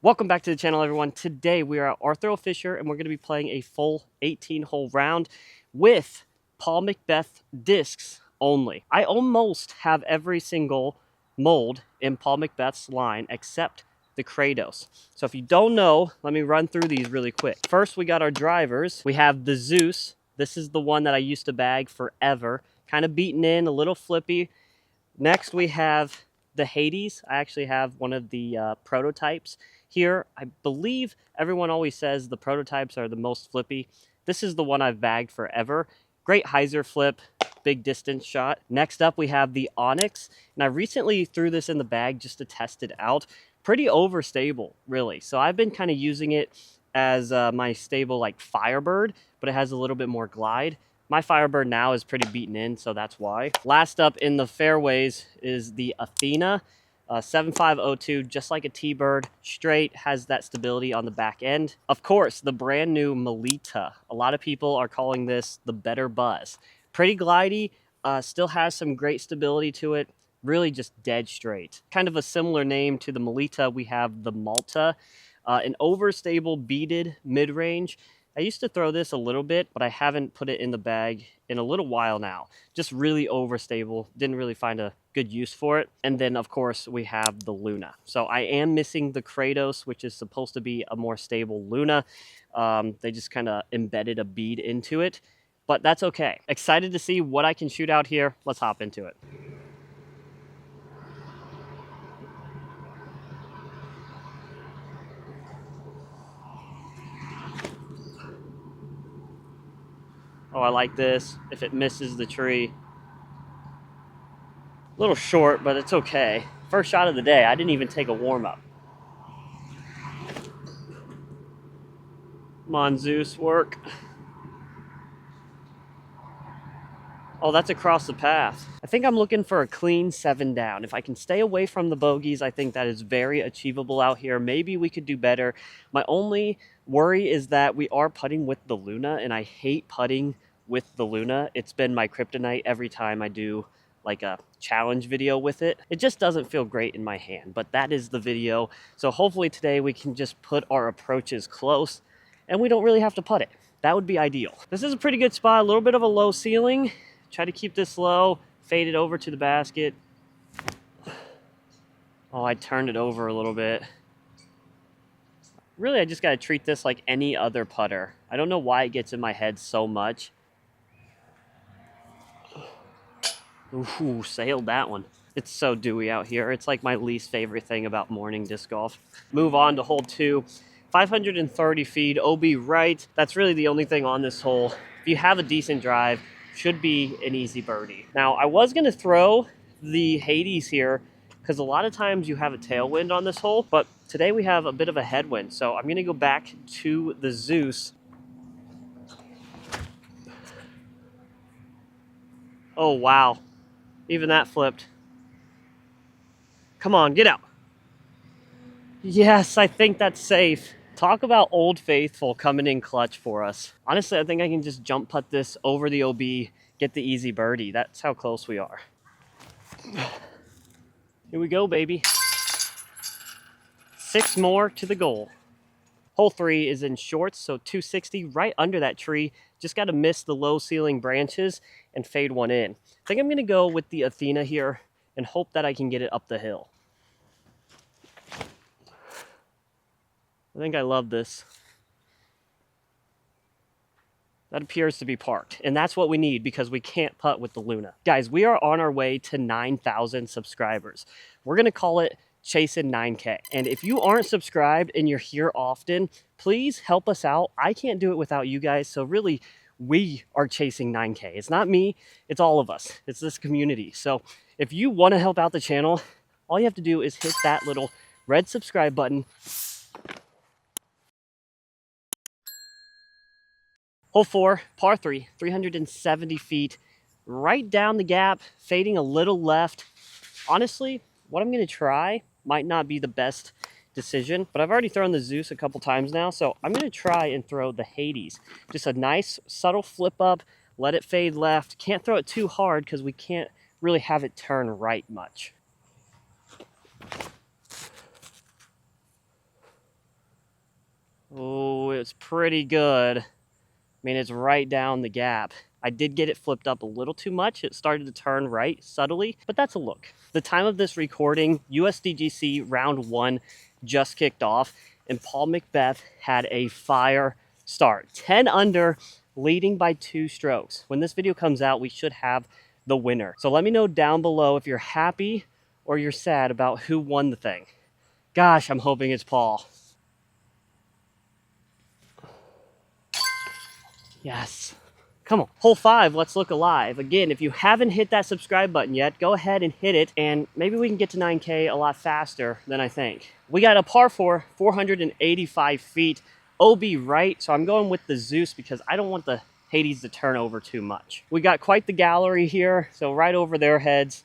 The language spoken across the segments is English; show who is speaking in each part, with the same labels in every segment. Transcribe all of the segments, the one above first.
Speaker 1: Welcome back to the channel, everyone. Today we are at Arthur Fisher and we're going to be playing a full 18-hole round with Paul McBeth discs only. I almost have every single mold in Paul McBeth's line except the Kratos. So if you don't know, let me run through these really quick. First, we got our drivers. We have the Zeus. This is the one that I used to bag forever. Kind of beaten in, a little flippy. Next, we have the Hades. I actually have one of the prototypes here. I believe everyone always says the prototypes are the most flippy. This is the one I've bagged forever. Great hyzer flip, big distance shot. Next up, we have the Onyx. And I recently threw this in the bag just to test it out. Pretty overstable, really. So I've been kind of using it as my stable like Firebird, but it has a little bit more glide. My Firebird now is pretty beaten in, so that's why. Last up in the fairways is the Athena. 7502, just like a T-Bird, straight, has that stability on the back end. Of course, the brand new Melita. A lot of people are calling this the Better Buzz. Pretty glidey, still has some great stability to it, really just dead straight. Kind of a similar name to the Melita, we have the Malta, an overstable beaded mid-range. I used to throw this a little bit, but I haven't put it in the bag in a little while now. Just really overstable. Didn't really find a good use for it. And then, of course, we have the Luna. So I am missing the Kratos, which is supposed to be a more stable Luna. They just kind of embedded a bead into it, but that's okay. Excited to see what I can shoot out here. Let's hop into it. Oh, I like this. If it misses the tree. A little short, but it's okay. First shot of the day. I didn't even take a warm-up. Come on, Zeus, work. Oh, that's across the path. I think I'm looking for a clean 7 down. If I can stay away from the bogeys, I think that is very achievable out here. Maybe we could do better. My only worry is that we are putting with the Luna, and I hate putting with the Luna. It's been my kryptonite every time I do like a challenge video with it. It just doesn't feel great in my hand, but that is the video. So hopefully today we can just put our approaches close and we don't really have to putt it. That would be ideal. This is a pretty good spot, a little bit of a low ceiling. Try to keep this low, fade it over to the basket. Oh, I turned it over a little bit. Really, I just got to treat this like any other putter. I don't know why it gets in my head so much. Ooh, sailed that one. It's so dewy out here. It's like my least favorite thing about morning disc golf. Move on to hole 2. 530 feet, OB right. That's really the only thing on this hole. If you have a decent drive, should be an easy birdie. Now, I was going to throw the Hades here because a lot of times you have a tailwind on this hole, but today we have a bit of a headwind. So I'm going to go back to the Zeus. Oh, wow. Even that flipped. Come on, get out. Yes, I think that's safe. Talk about Old Faithful coming in clutch for us. Honestly, I think I can just jump putt this over the OB, get the easy birdie. That's how close we are. Here we go, baby. 6 more to the goal. Hole 3 is in shorts, so 260 right under that tree. Just got to miss the low ceiling branches and fade one in. I think I'm going to go with the Athena here and hope that I can get it up the hill. I think I love this. That appears to be parked, and that's what we need because we can't putt with the Luna. Guys, we are on our way to 9,000 subscribers. We're going to call it Chasing 9K. And if you aren't subscribed and you're here often, please help us out. I can't do it without you guys, so really, we are chasing 9K. It's not me, it's all of us. It's this community. So if you want to help out the channel, all you have to do is hit that little red subscribe button. Hole 4, par 3, 370 feet, right down the gap, fading a little left. Honestly, what I'm going to try might not be the best decision, but I've already thrown the Zeus a couple times now, so I'm going to try and throw the Hades. Just a nice, subtle flip up, let it fade left. Can't throw it too hard because we can't really have it turn right much. it's pretty good. I mean, it's right down the gap. I did get it flipped up a little too much. It started to turn right subtly, but that's a look. The time of this recording, USDGC round 1 just kicked off, and Paul McBeth had a fire start. 10 under, leading by 2 strokes. When this video comes out, we should have the winner. So let me know down below if you're happy or you're sad about who won the thing. Gosh, I'm hoping it's Paul. Yes. Come on. Hole 5, let's look alive. Again, if you haven't hit that subscribe button yet, go ahead and hit it, and maybe we can get to 9K a lot faster than I think. We got a par 4, 485 feet, OB right, so I'm going with the Zeus because I don't want the Hades to turn over too much. We got quite the gallery here, so right over their heads.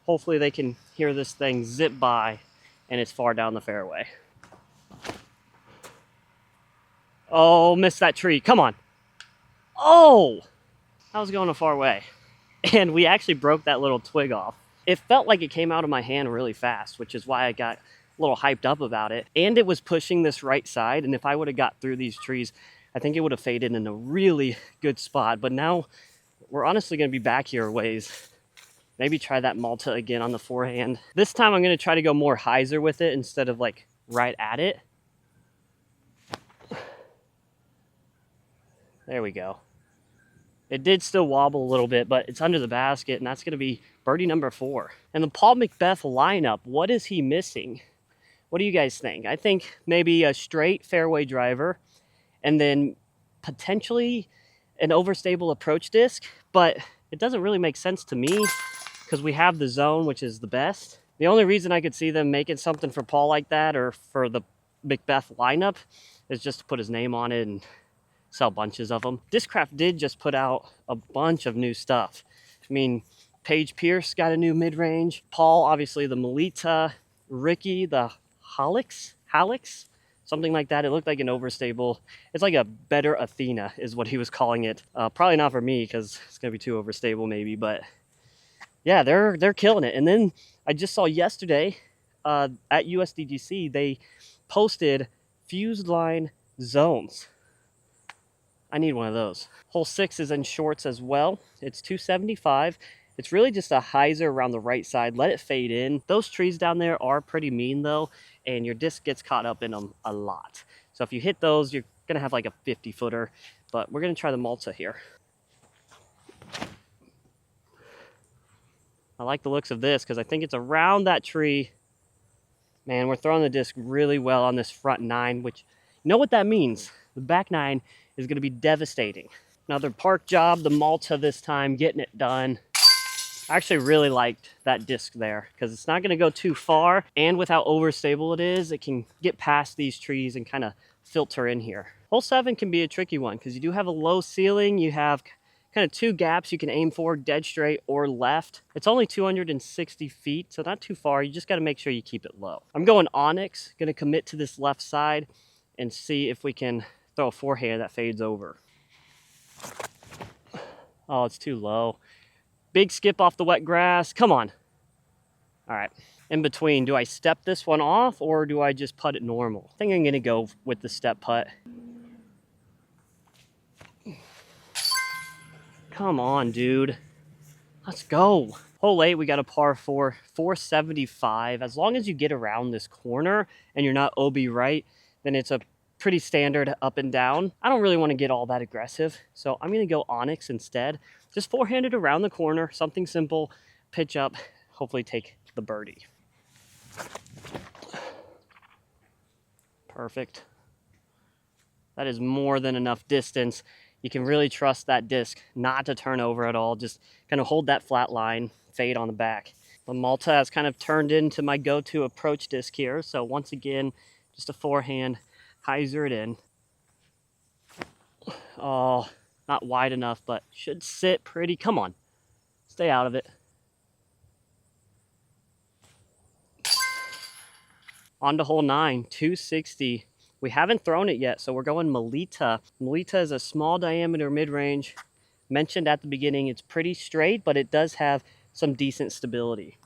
Speaker 1: Hopefully they can hear this thing zip by, and it's far down the fairway. Oh, missed that tree. Come on. Oh, I was going a far way. And we actually broke that little twig off. It felt like it came out of my hand really fast, which is why I got a little hyped up about it. And it was pushing this right side. And if I would have got through these trees, I think it would have faded in a really good spot. But now we're honestly going to be back here a ways. Maybe try that Malta again on the forehand. This time I'm going to try to go more hyzer with it instead of like right at it. There we go. It did still wobble a little bit, but it's under the basket, and that's going to be birdie number 4. And the Paul McBeth lineup, what is he missing? What do you guys think? I think maybe a straight fairway driver, and then potentially an overstable approach disc, but it doesn't really make sense to me because we have the zone, which is the best. The only reason I could see them making something for Paul like that or for the McBeth lineup is just to put his name on it and sell bunches of them. Discraft did just put out a bunch of new stuff. I mean, Paige Pierce got a new mid-range. Paul, obviously the Melita. Ricky, the Halix, something like that. It looked like an overstable. It's like a better Athena is what he was calling it. Probably not for me because it's gonna be too overstable maybe, but yeah, they're killing it. And then I just saw yesterday at USDGC, they posted fused line zones. I need one of those. Hole 6 is in shorts as well. It's 275. It's really just a hyzer around the right side. Let it fade in. Those trees down there are pretty mean though, and your disc gets caught up in them a lot. So if you hit those, you're gonna have like a 50 footer, but we're gonna try the Malta here. I like the looks of this because I think it's around that tree. Man, we're throwing the disc really well on this front 9, which, you know what that means? The back 9 is going to be devastating. Another park job, the Malta this time, getting it done. I actually really liked that disc there because it's not going to go too far, and with how overstable it is, it can get past these trees and kind of filter in here. Hole 7 can be a tricky one because you do have a low ceiling. You have kind of 2 gaps you can aim for, dead straight or left. It's only 260 feet, so not too far. You just got to make sure you keep it low. I'm going Onyx, going to commit to this left side and see if we can throw a forehand that fades over. Oh, it's too low. Big skip off the wet grass. Come on. All right. In between, do I step this one off or do I just putt it normal? I think I'm going to go with the step putt. Come on, dude. Let's go. Hole 8, we got a par 4, 475. As long as you get around this corner and you're not OB right, then it's a pretty standard up and down. I don't really want to get all that aggressive, so I'm going to go Onyx instead. Just forehanded around the corner, something simple, pitch up, hopefully take the birdie. Perfect. That is more than enough distance. You can really trust that disc not to turn over at all. Just kind of hold that flat line, fade on the back. The Malta has kind of turned into my go-to approach disc here. So once again, just a forehand, hyzer it in. Oh, not wide enough, but should sit pretty. Come on, stay out of it. On to hole 9, 260. We haven't thrown it yet, so we're going Melita. Melita is a small diameter mid-range. Mentioned at the beginning, it's pretty straight, but it does have some decent stability.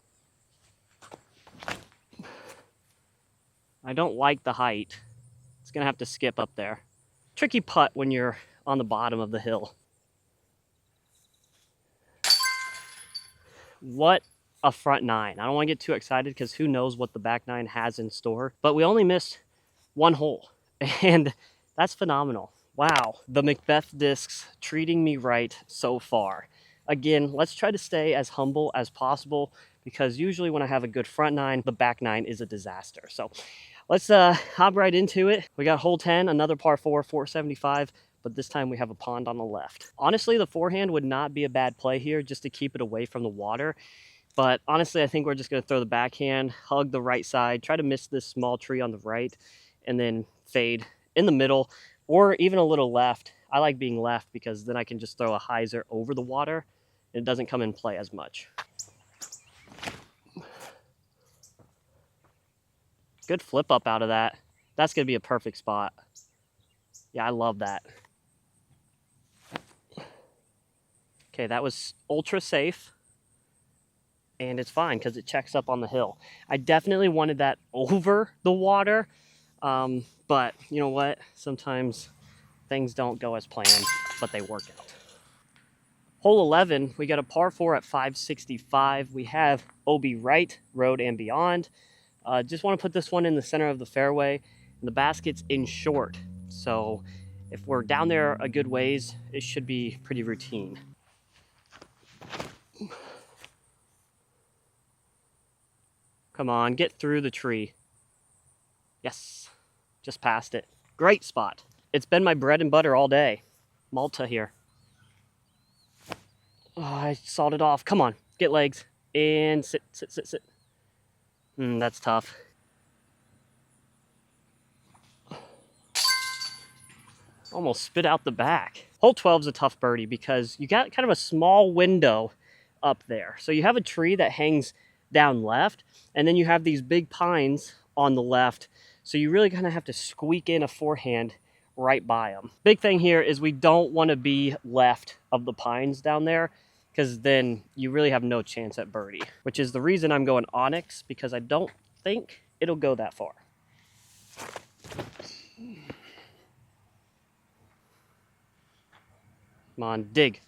Speaker 1: I don't like the height. It's gonna have to skip up there. tricky putt when you're on the bottom of the hill. What a front nine. I don't want to get too excited because who knows what the back nine has in store. But we only missed one hole, and that's phenomenal. Wow, the McBeth discs treating me right so far. Again, let's try to stay as humble as possible because usually when I have a good front nine, the back nine is a disaster. So let's hop right into it. We got hole 10, another par 4, 475, but this time we have a pond on the left. Honestly, the forehand would not be a bad play here just to keep it away from the water. But honestly, I think we're just going to throw the backhand, hug the right side, try to miss this small tree on the right, and then fade in the middle or even a little left. I like being left because then I can just throw a hyzer over the water and it doesn't come in play as much. Good flip up out of that. That's going to be a perfect spot. Yeah, I love that. Okay, that was ultra safe. And it's fine because it checks up on the hill. I definitely wanted that over the water. But you know what? Sometimes things don't go as planned, but they work out. Hole 11, we got a par 4 at 565. We have OB right, road and beyond. Just want to put this one in the center of the fairway. And the basket's in short. So if we're down there a good ways, it should be pretty routine. Come on, get through the tree. Yes, just past it. Great spot. It's been my bread and butter all day. Malta here. Oh, I sawed it off. Come on, get legs. And sit, sit, sit, sit. That's tough. Almost spit out the back. Hole 12 is a tough birdie because you got kind of a small window up there. So you have a tree that hangs down left, and then you have these big pines on the left. So you really kind of have to squeak in a forehand right by them. Big thing here is we don't want to be left of the pines down there because then you really have no chance at birdie, which is the reason I'm going onyx because I don't think it'll go that far. Come on, dig.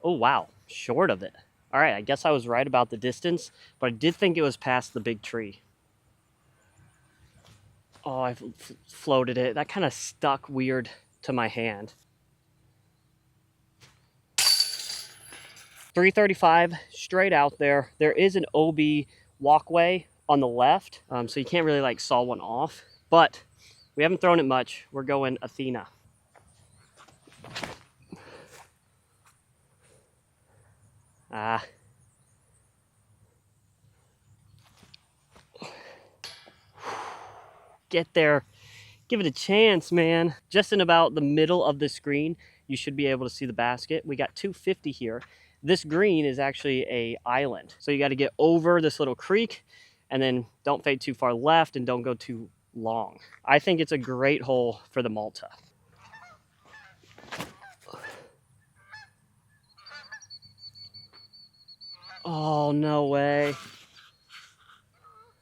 Speaker 1: Oh, wow, short of it. All right, I guess I was right about the distance, but I did think it was past the big tree. Oh, I floated it. That kind of stuck weird to my hand. 335 straight out there. There is an OB walkway on the left, so you can't really like saw one off, but we haven't thrown it much. We're going Athena. Get there. Give it a chance, man. Just in about the middle of the screen, you should be able to see the basket. We got 250 here. This green is actually a island. So you got to get over this little creek and then don't fade too far left and don't go too long. I think it's a great hole for the Malta. Oh, no way.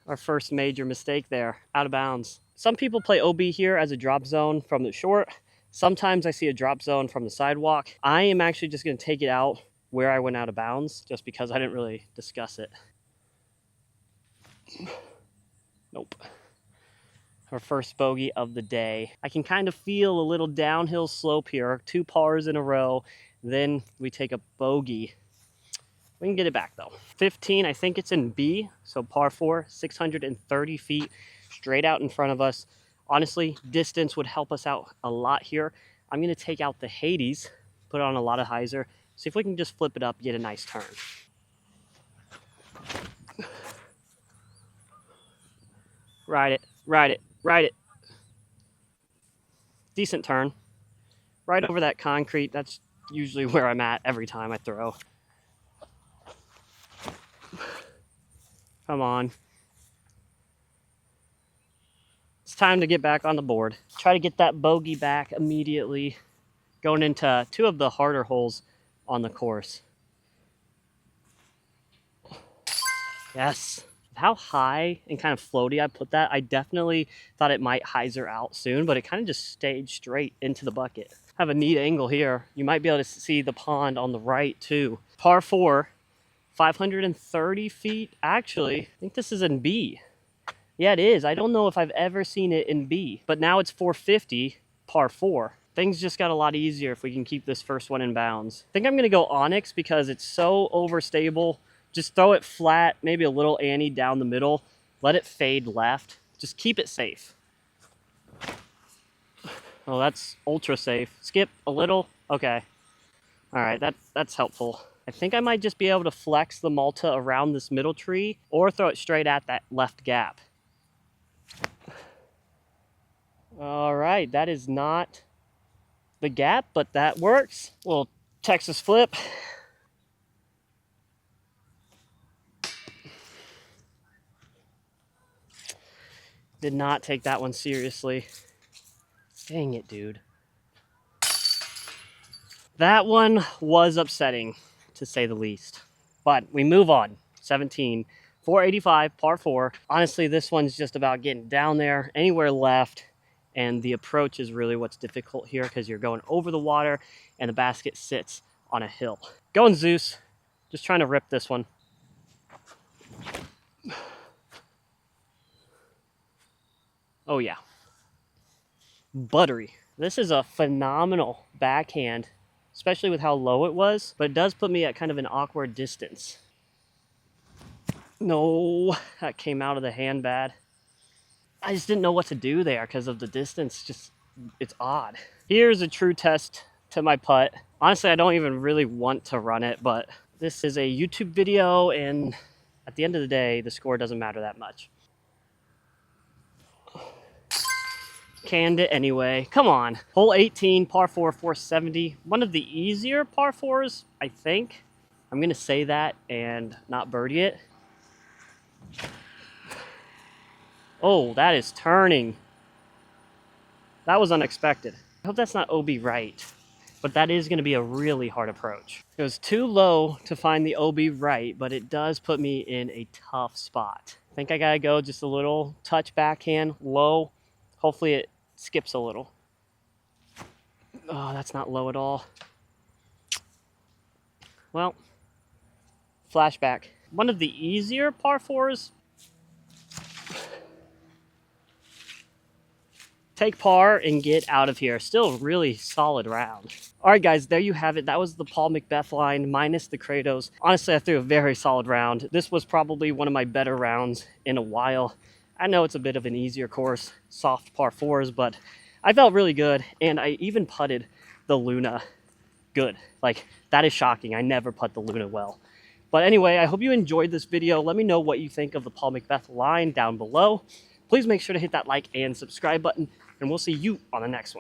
Speaker 1: Our first major mistake there, out of bounds. Some people play OB here as a drop zone from the short. Sometimes I see a drop zone from the sidewalk. I am actually just going to take it out where I went out of bounds just because I didn't really discuss it. Nope. Our first bogey of the day. I can kind of feel a little downhill slope here. 2 pars in a row. Then we take a bogey. We can get it back though. 15, I think it's in B, so par 4, 630 feet straight out in front of us. Honestly, distance would help us out a lot here. I'm gonna take out the Hades, put on a lot of hyzer, see if we can just flip it up, get a nice turn. Ride it, ride it, ride it. Decent turn. Right over that concrete, that's usually where I'm at every time I throw. Come on. It's time to get back on the board. Try to get that bogey back immediately. Going into 2 of the harder holes on the course. Yes, how high and kind of floaty I put that, I definitely thought it might hyzer out soon, but it kind of just stayed straight into the bucket. I have a neat angle here. You might be able to see the pond on the right too. Par 4, 530 feet. Actually, I think this is in B. Yeah, it is. I don't know if I've ever seen it in B, but now it's 450, par 4. Things just got a lot easier if we can keep this first one in bounds. I think I'm gonna go Onyx because it's so overstable. Just throw it flat, maybe a little ante down the middle, let it fade left. Just keep it safe. Oh, that's ultra safe. Skip a little, okay. All right, that's helpful. I think I might just be able to flex the Malta around this middle tree or throw it straight at that left gap. All right, that is not the gap, but that works. Little Texas flip. Did not take that one seriously. Dang it, dude. That one was upsetting, to say the least. But we move on. 17, 485, par 4. Honestly, this one's just about getting down there, anywhere left. And the approach is really what's difficult here because you're going over the water and the basket sits on a hill. Going Zeus. Just trying to rip this one. Oh yeah. Buttery. This is a phenomenal backhand, especially with how low it was, but it does put me at kind of an awkward distance. No, that came out of the hand bad. I just didn't know what to do there because of the distance. Just, it's odd. Here's a true test to my putt. Honestly, I don't even really want to run it, but this is a YouTube video, and at the end of the day, the score doesn't matter that much. Canned it anyway. Come on. Hole 18, par 4, 470. One of the easier par 4s, I think. I'm going to say that and not birdie it. Oh, that is turning. That was unexpected. I hope that's not OB right, but that is going to be a really hard approach. It was too low to find the OB right, but it does put me in a tough spot. I think I got to go just a little touch backhand, low. Hopefully it skips a little. Oh, that's not low at all. Well, flashback. One of the easier par 4s. Take par and get out of here. Still a really solid round. All right, guys, there you have it. That was the Paul McBeth line minus the Kratos. Honestly, I threw a very solid round. This was probably one of my better rounds in a while. I know it's a bit of an easier course, soft par 4s, but I felt really good, and I even putted the Luna good. Like, that is shocking. I never putt the Luna well. But anyway, I hope you enjoyed this video. Let me know what you think of the Paul McBeth line down below. Please make sure to hit that like and subscribe button, and we'll see you on the next one.